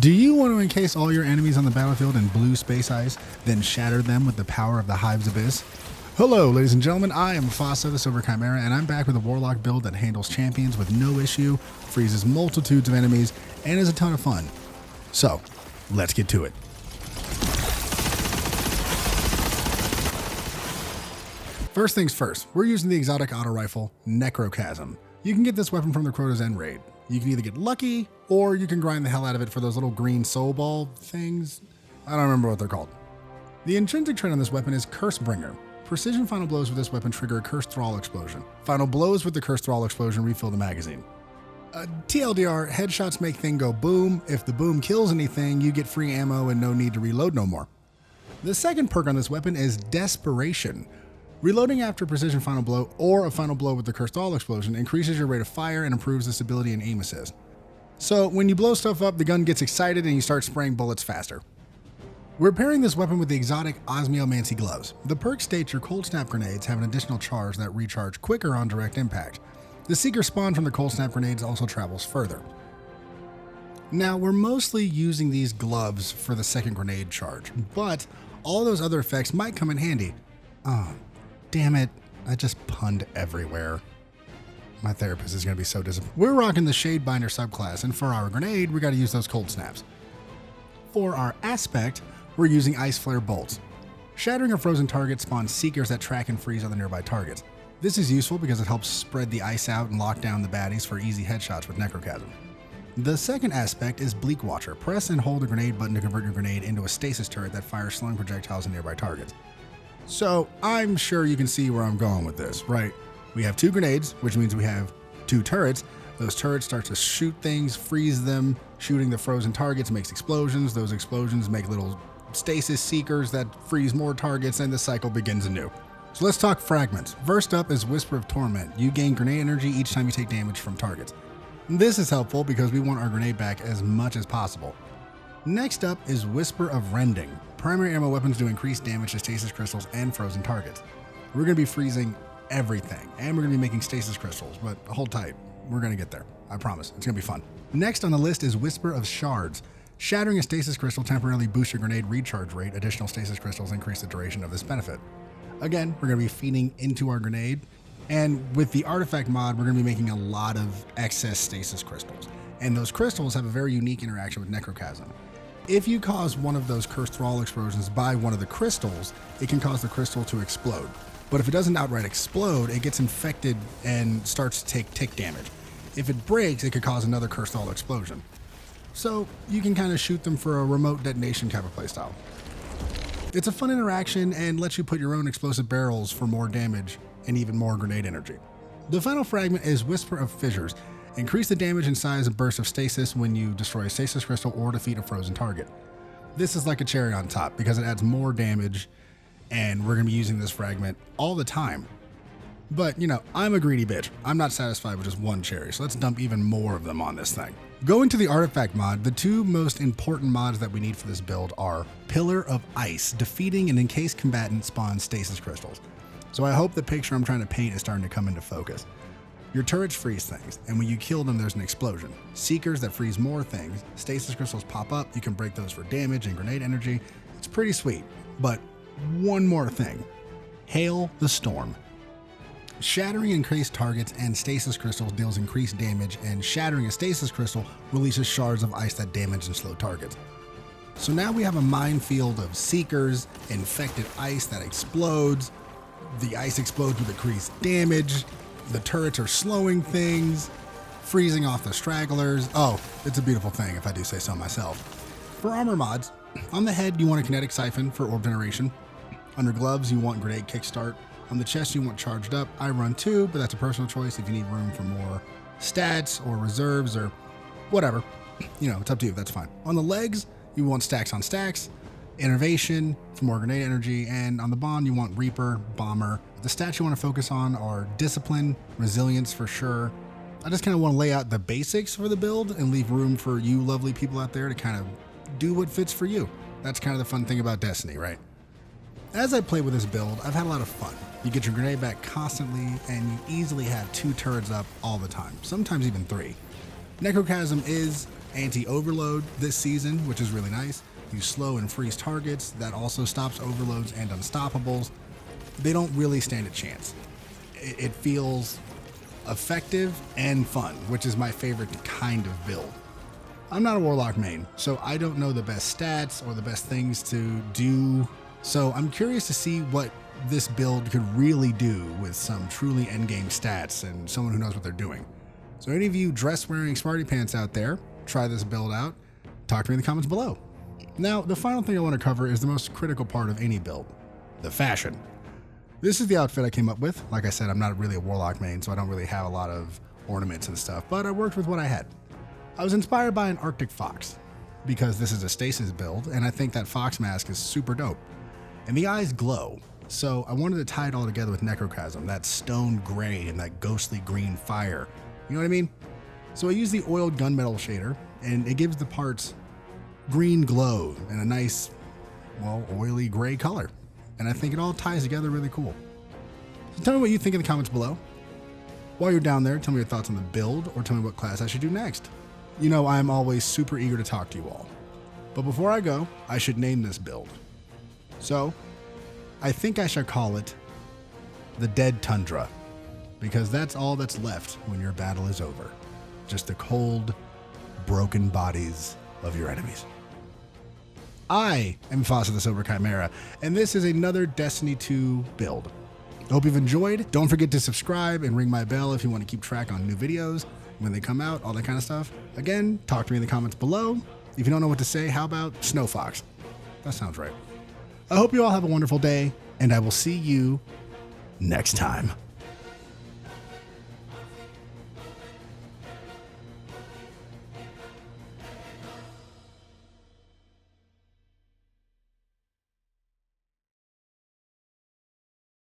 Do you want to encase all your enemies on the battlefield in blue space ice, then shatter them with the power of the Hive's Abyss? Hello, ladies and gentlemen, I am Fasa, the Silver Chimera, and I'm back with a Warlock build that handles champions with no issue, freezes multitudes of enemies, and is a ton of fun. So, let's get to it. First things first, we're using the exotic auto rifle, Necrochasm. You can get this weapon from the Crota's End raid. You can either get lucky, or you can grind the hell out of it for those little green soul ball things. I don't remember what they're called. The intrinsic trait on this weapon is Cursebringer. Precision final blows with this weapon trigger a Cursed Thrall explosion. Final blows with the Cursed Thrall explosion refill the magazine. TLDR, headshots make thing go boom. If the boom kills anything, you get free ammo and no need to reload no more. The second perk on this weapon is Desperation. Reloading after precision final blow or a final blow with the Cursed Thrall explosion increases your rate of fire and improves the stability and aim assist. So when you blow stuff up, the gun gets excited and you start spraying bullets faster. We're pairing this weapon with the exotic Osmiomancy gloves. The perk states your cold snap grenades have an additional charge that recharge quicker on direct impact. The seeker spawn from the cold snap grenades also travels further. Now we're mostly using these gloves for the second grenade charge, but all those other effects might come in handy. Oh, damn it, I just punned everywhere. My therapist is going to be so disappointed. We're rocking the Shadebinder subclass, and for our grenade, we got to use those cold snaps. For our aspect, we're using Ice Flare bolts. Shattering a frozen target spawns seekers that track and freeze other nearby targets. This is useful because it helps spread the ice out and lock down the baddies for easy headshots with Necrochasm. The second aspect is Bleak Watcher. Press and hold the grenade button to convert your grenade into a stasis turret that fires slowing projectiles at nearby targets. So I'm sure you can see where I'm going with this, right? We have two grenades, which means we have two turrets. Those turrets start to shoot things, freeze them. Shooting the frozen targets makes explosions. Those explosions make little stasis seekers that freeze more targets, and the cycle begins anew. So let's talk fragments. First up is Whisper of Torment. You gain grenade energy each time you take damage from targets. This is helpful because we want our grenade back as much as possible. Next up is Whisper of Rending. Primary ammo weapons do increased damage to stasis crystals and frozen targets. We're going to be freezing everything, and we're going to be making stasis crystals, but hold tight. We're going to get there. I promise. It's going to be fun. Next on the list is Whisper of Shards. Shattering a stasis crystal temporarily boosts your grenade recharge rate. Additional stasis crystals increase the duration of this benefit. Again, we're going to be feeding into our grenade, and with the artifact mod, we're going to be making a lot of excess stasis crystals. And those crystals have a very unique interaction with Necrochasm. If you cause one of those Cursed Thrall explosions by one of the crystals, it can cause the crystal to explode. But if it doesn't outright explode, it gets infected and starts to take tick damage. If it breaks, it could cause another Cursed Thrall explosion. So you can kind of shoot them for a remote detonation type of playstyle. It's a fun interaction and lets you put your own explosive barrels for more damage and even more grenade energy. The final fragment is Whisper of Fissures. Increase the damage and size and burst of stasis when you destroy a stasis crystal or defeat a frozen target. This is like a cherry on top because it adds more damage, and we're going to be using this fragment all the time. But, you know, I'm a greedy bitch. I'm not satisfied with just one cherry, so let's dump even more of them on this thing. Going to the artifact mod, the two most important mods that we need for this build are Pillar of Ice. Defeating an encased combatant spawns stasis crystals. So I hope the picture I'm trying to paint is starting to come into focus. Your turrets freeze things, and when you kill them, there's an explosion. Seekers that freeze more things. Stasis crystals pop up. You can break those for damage and grenade energy. It's pretty sweet. But one more thing. Hail the Storm. Shattering encased targets and stasis crystals deals increased damage, and shattering a stasis crystal releases shards of ice that damage and slow targets. So now we have a minefield of seekers, infected ice that explodes. The ice explodes with increased damage. The turrets are slowing things, freezing off the stragglers. Oh, it's a beautiful thing if I do say so myself. For armor mods, on the head you want a kinetic siphon for orb generation. Under gloves you want grenade kickstart. On the chest you want charged up. I run 2, but that's a personal choice if you need room for more stats or reserves or whatever. You know, it's up to you, that's fine. On the legs you want stacks on stacks, innervation for more grenade energy, and on the bond you want Reaper, Bomber. The stats you want to focus on are Discipline, Resilience for sure. I just kind of want to lay out the basics for the build and leave room for you lovely people out there to kind of do what fits for you. That's kind of the fun thing about Destiny, right? As I play with this build, I've had a lot of fun. You get your grenade back constantly, and you easily have 2 turrets up all the time, sometimes even 3. Necrochasm is anti-overload this season, which is really nice. You slow and freeze targets. That also stops overloads and unstoppables. They don't really stand a chance. It feels effective and fun, which is my favorite kind of build. I'm not a Warlock main, so I don't know the best stats or the best things to do. So I'm curious to see what this build could really do with some truly endgame stats and someone who knows what they're doing. So any of you dress-wearing smarty pants out there, try this build out. Talk to me in the comments below. Now, the final thing I want to cover is the most critical part of any build, the fashion. This is the outfit I came up with. Like I said, I'm not really a Warlock main, so I don't really have a lot of ornaments and stuff, but I worked with what I had. I was inspired by an Arctic fox because this is a Stasis build, and I think that fox mask is super dope. And the eyes glow, so I wanted to tie it all together with Necrochasm, that stone gray and that ghostly green fire. You know what I mean? So I used the oiled gunmetal shader, and it gives the parts green glow and a nice, well, oily gray color. And I think it all ties together really cool. So tell me what you think in the comments below. While you're down there, tell me your thoughts on the build, or tell me what class I should do next. You know, I'm always super eager to talk to you all. But before I go, I should name this build. So, I think I should call it the Dead Tundra, because that's all that's left when your battle is over. Just the cold, broken bodies of your enemies. I am Fasa the Silver Chimera, and this is another Destiny 2 build. I hope you've enjoyed. Don't forget to subscribe and ring my bell if you want to keep track on new videos, when they come out, all that kind of stuff. Again, talk to me in the comments below. If you don't know what to say, how about Snow Fox? That sounds right. I hope you all have a wonderful day, and I will see you next time.